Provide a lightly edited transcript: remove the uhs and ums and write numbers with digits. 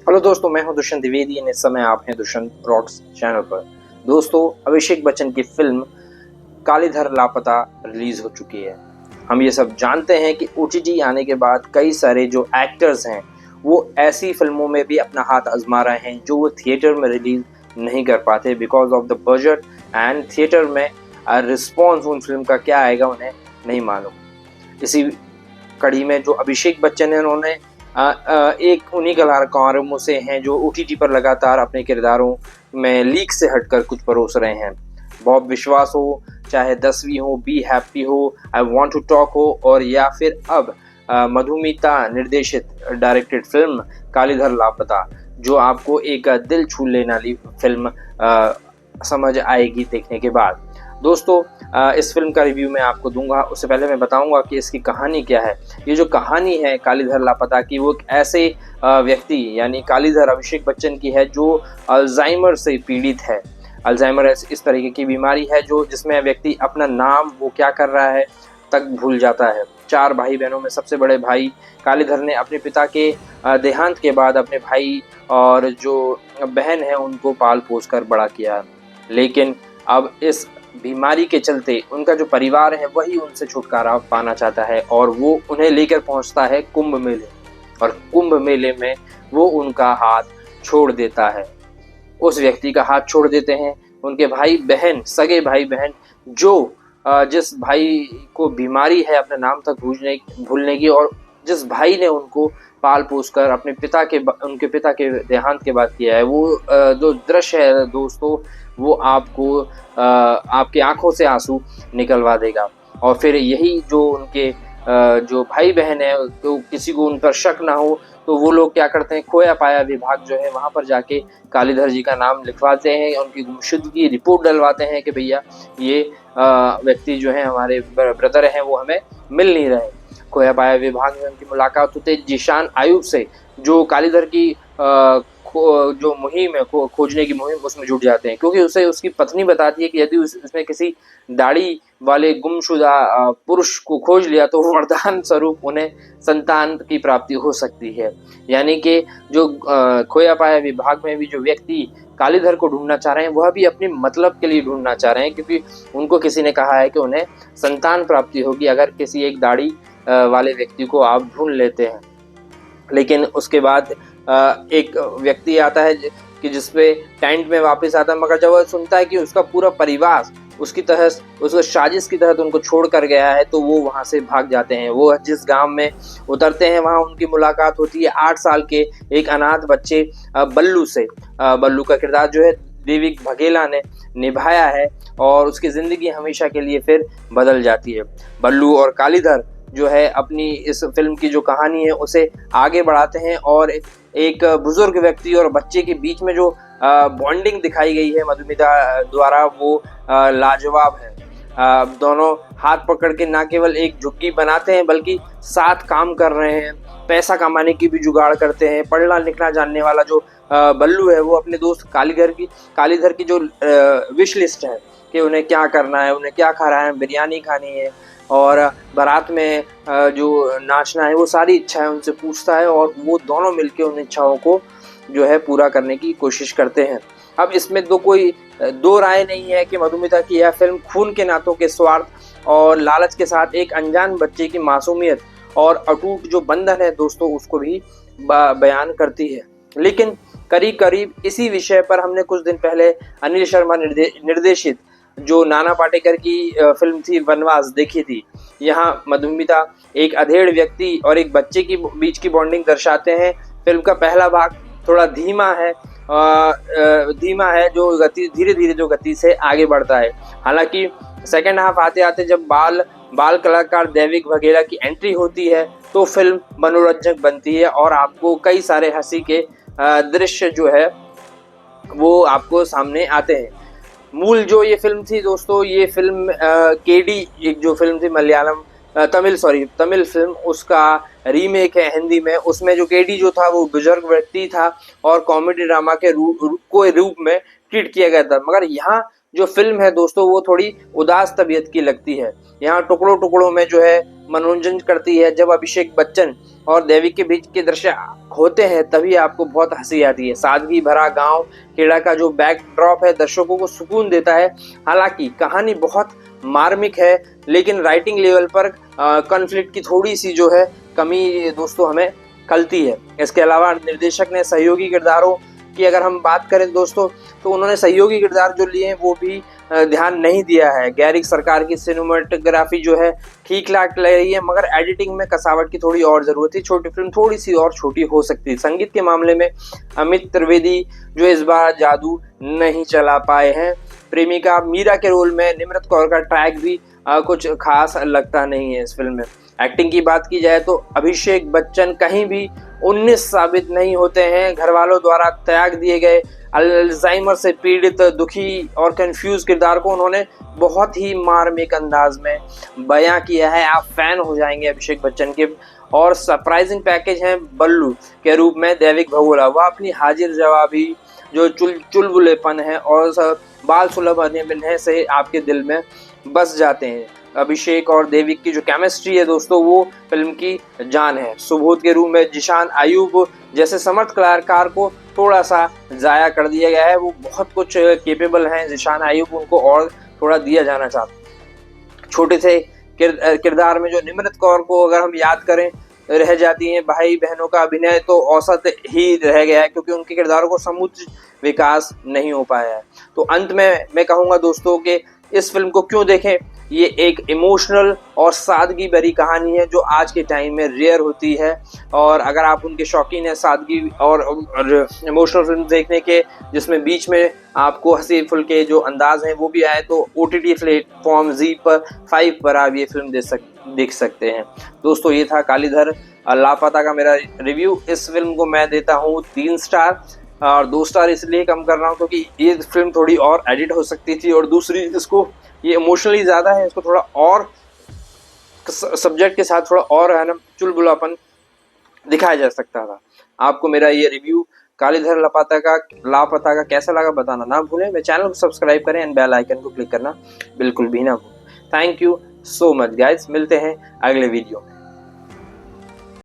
Hello दोस्तों, मैं हूं दुष्यंत द्विवेदी और इस समय आप हैं दुष्यंत रॉक्स चैनल पर। दोस्तों, अभिषेक बच्चन की फिल्म कालीधर लापता रिलीज हो चुकी है। हम ये सब जानते हैं कि ओटीटी आने के बाद कई सारे जो एक्टर्स हैं वो ऐसी फिल्मों में भी अपना हाथ आजमा रहे हैं जो वो थिएटर में रिलीज नहीं कर पाते because of the budget and theatre में रिस्पॉन्स उन फिल्म का क्या आएगा उन्हें नहीं मालूम। इसी कड़ी में जो अभिषेक बच्चन है उन्होंने एक उन्हीं कलाकारों से हैं जो ओटीटी पर लगातार अपने किरदारों में लीक से हटकर कुछ परोस रहे हैं। बॉब विश्वास हो, चाहे 10वीं हो, बी हैप्पी हो, आई वांट टू टॉक हो, और या फिर अब मधुमिता निर्देशित डायरेक्टेड फिल्म कालीधर लापता, जो आपको एक दिल छू लेने वाली फिल्म समझ आएगी देखने के बाद। दोस्तों, इस फिल्म का रिव्यू मैं आपको दूंगा, उससे पहले मैं बताऊंगा कि इसकी कहानी क्या है। ये जो कहानी है कालीधर लापता की, वो एक ऐसे व्यक्ति यानी कालीधर अभिषेक बच्चन की है जो अल्जाइमर से पीड़ित है। अल्जाइमर इस तरीके की बीमारी है जो जिसमें व्यक्ति अपना नाम, वो क्या कर रहा है, तक भूल जाता है। 4 भाई बहनों में सबसे बड़े भाई कालीधर ने अपने पिता के देहांत के बाद अपने भाई और जो बहन है उनको पाल पोस कर बड़ा किया, लेकिन अब इस बीमारी के चलते उनका जो परिवार है वही उनसे छुटकारा पाना चाहता है और वो उन्हें लेकर पहुंचता है कुंभ मेले, और कुंभ मेले में वो उनका हाथ छोड़ देता है। उस व्यक्ति का हाथ छोड़ देते हैं उनके भाई बहन, सगे भाई बहन, जो जिस भाई को बीमारी है अपने नाम तक भूलने की, और जिस भाई ने उनको पाल पोस कर उनके पिता के देहांत के बाद किया है। वो जो दृश्य है दोस्तों, वो आपको आपकी आंखों से आंसू निकलवा देगा। और फिर यही जो उनके जो भाई बहन है, तो किसी को उन पर शक ना हो तो वो लोग क्या करते हैं, खोया पाया विभाग जो है वहाँ पर जाके कालीधर जी का नाम लिखवाते हैं, उनकी गुमशुदगी की रिपोर्ट डलवाते हैं कि भैया ये व्यक्ति जो है हमारे ब्रदर हैं, वो हमें मिल नहीं रहे। खोया पाया विभाग में उनकी मुलाकात होती है जीशान आयुब से, जो कालीधर की जो मुहिम है, खोजने की मुहिम, उसमें जुट जाते हैं, क्योंकि उसे उसकी पत्नी बताती है कि यदि उसने किसी दाढ़ी वाले गुमशुदा पुरुष को खोज लिया तो वरदान स्वरूप उन्हें संतान की प्राप्ति हो सकती है। यानी कि जो खोया पाया विभाग में भी जो व्यक्ति कालीधर को ढूंढना चाह रहे हैं वह भी अपने मतलब के लिए ढूंढना चाह रहे हैं, क्योंकि उनको किसी ने कहा है कि उन्हें संतान प्राप्ति होगी अगर किसी एक दाढ़ी वाले व्यक्ति को आप ढूंढ लेते हैं। लेकिन उसके बाद एक व्यक्ति आता है कि जिसपे टेंट में वापस आता है, मगर जब वह सुनता है कि उसका पूरा परिवार उसको साजिश की तहत उनको छोड़ कर गया है, तो वो वहाँ से भाग जाते हैं। वो जिस गांव में उतरते हैं वहाँ उनकी मुलाकात होती है 8 साल के एक अनाथ बच्चे बल्लू से। बल्लू का किरदार जो है देविक भगेला ने निभाया है और उसकी ज़िंदगी हमेशा के लिए फिर बदल जाती है। बल्लू और कालीधर जो है अपनी इस फिल्म की जो कहानी है उसे आगे बढ़ाते हैं, और एक बुजुर्ग व्यक्ति और बच्चे के बीच में जो बॉन्डिंग दिखाई गई है मधुमिता द्वारा, वो लाजवाब है। दोनों हाथ पकड़ के ना केवल एक झुग्गी बनाते हैं बल्कि साथ काम कर रहे हैं, पैसा कमाने की भी जुगाड़ करते हैं। पढ़ना लिखना जानने वाला जो बल्लू है वो अपने दोस्त कालीधर की जो विश लिस्ट है कि उन्हें क्या करना है, उन्हें क्या खाना है, बिरयानी खानी है और बारात में जो नाचना है, वो सारी इच्छाएं उनसे पूछता है और वो दोनों मिलकर उन इच्छाओं को जो है पूरा करने की कोशिश करते हैं। अब इसमें दो राय नहीं है कि मधुमिता की यह फिल्म खून के नातों के स्वार्थ और लालच के साथ एक अनजान बच्चे की मासूमियत और अटूट जो बंधन है दोस्तों, उसको भी बयान करती है। लेकिन करीब करीब इसी विषय पर हमने कुछ दिन पहले अनिल शर्मा निर्देशित जो नाना पाटेकर की फिल्म थी वनवास देखी थी। यहाँ मधुमिता एक अधेड़ व्यक्ति और एक बच्चे की बीच की बॉन्डिंग दर्शाते हैं। फिल्म का पहला भाग थोड़ा धीमा है जो गति धीरे धीरे जो गति से आगे बढ़ता है। हालांकि सेकेंड हाफ आते आते जब बाल कलाकार देविक वगैरह की एंट्री होती है तो फिल्म मनोरंजक बनती है और आपको कई सारे हंसी के दृश्य जो है वो आपको सामने आते हैं। मूल जो ये फिल्म थी दोस्तों, ये फिल्म केडी एक जो फिल्म थी तमिल फिल्म, उसका रीमेक है हिंदी में। उसमें जो केडी जो था वो बुजुर्ग व्यक्ति था और कॉमेडी ड्रामा के रूप में ट्रीट किया गया था, मगर यहाँ जो फिल्म है दोस्तों वो थोड़ी उदास तबीयत की लगती है। यहाँ टुकड़ों टुकड़ों में जो है मनोरंजन करती है। जब अभिषेक बच्चन और देविक के बीच के दृश्य होते हैं तभी आपको बहुत हंसी आती है। सादगी भरा गांव खेड़ा का जो बैकड्रॉप है दर्शकों को सुकून देता है। हालांकि कहानी बहुत मार्मिक है, लेकिन राइटिंग लेवल पर कॉन्फ्लिक्ट की थोड़ी सी जो है कमी दोस्तों हमें खलती है। इसके अलावा निर्देशक ने सहयोगी किरदारों की अगर हम बात करें दोस्तों, तो उन्होंने सहयोगी किरदार जो लिए हैं वो भी ध्यान नहीं दिया है। गैरिक सरकार की सिनेमेटोग्राफी जो है ठीक ठाक लग रही है, मगर एडिटिंग में कसावट की थोड़ी और जरूरत थी। छोटी फिल्म थोड़ी सी और छोटी हो सकती है। संगीत के मामले में अमित त्रिवेदी जो इस बार जादू नहीं चला पाए हैं। प्रेमिका मीरा के रोल में निम्रत कौर का ट्रैक भी कुछ खास लगता नहीं है इस फिल्म में। एक्टिंग की बात की जाए तो अभिषेक बच्चन कहीं भी 19 साबित नहीं होते हैं। घर वालों द्वारा त्याग दिए गए अल्जाइमर से पीड़ित दुखी और कंफ्यूज किरदार को उन्होंने बहुत ही मार्मिक अंदाज में बयां किया है। आप फैन हो जाएंगे अभिषेक बच्चन के। और सरप्राइजिंग पैकेज है बल्लू के रूप में देविक भगोला। वह अपनी हाजिर जवाबी जो चुलबुलेपन है और बाल सुलभ अभिनय से आपके दिल में बस जाते हैं। अभिषेक और देविक की जो केमिस्ट्री है दोस्तों वो फिल्म की जान है। सुबोध के रूप में जिशान आयूब जैसे समर्थ कलाकार को थोड़ा सा जाया कर दिया गया है। वो बहुत कुछ केपेबल हैं जिशान आयूब, उनको और थोड़ा दिया जाना चाहता। छोटे से किरदार में जो निम्रत कौर को अगर हम याद करें रह जाती हैं। भाई बहनों का अभिनय तो औसत ही रह गया है, क्योंकि उनके किरदारों को समुचित विकास नहीं हो पाया है। तो अंत में मैं कहूँगा दोस्तों कि इस फिल्म को क्यों देखें। ये एक इमोशनल और सादगी भरी कहानी है जो आज के टाइम में रेयर होती है। और अगर आप उनके शौकीन हैं सादगी और इमोशनल फिल्म देखने के, जिसमें बीच में आपको हंसी फुल्के जो अंदाज हैं वो भी आए, तो OTT प्लेटफॉर्म ZEE5 पर आप ये फिल्म देख सकते हैं। दोस्तों ये था कालीधर लापता का मेरा रिव्यू। इस फिल्म को मैं देता हूँ 3 स्टार, और 2 स्टार इसलिए कम कर रहा हूँ क्योंकि ये फिल्म थोड़ी और एडिट हो सकती थी, और दूसरी इसको ये इमोशनली ज़्यादा है, इसको थोड़ा और सब्जेक्ट के साथ थोड़ा और है ना चुलबुलापन दिखाया जा सकता था। आपको मेरा ये रिव्यू कालीधर लापता का कैसा लगा बताना ना भूलें। मेरे चैनल को सब्सक्राइब करें एंड बेल आइकन को क्लिक करना बिल्कुल भी ना भूलें। Thank you so much guys, मिलते हैं अगले वीडियो में।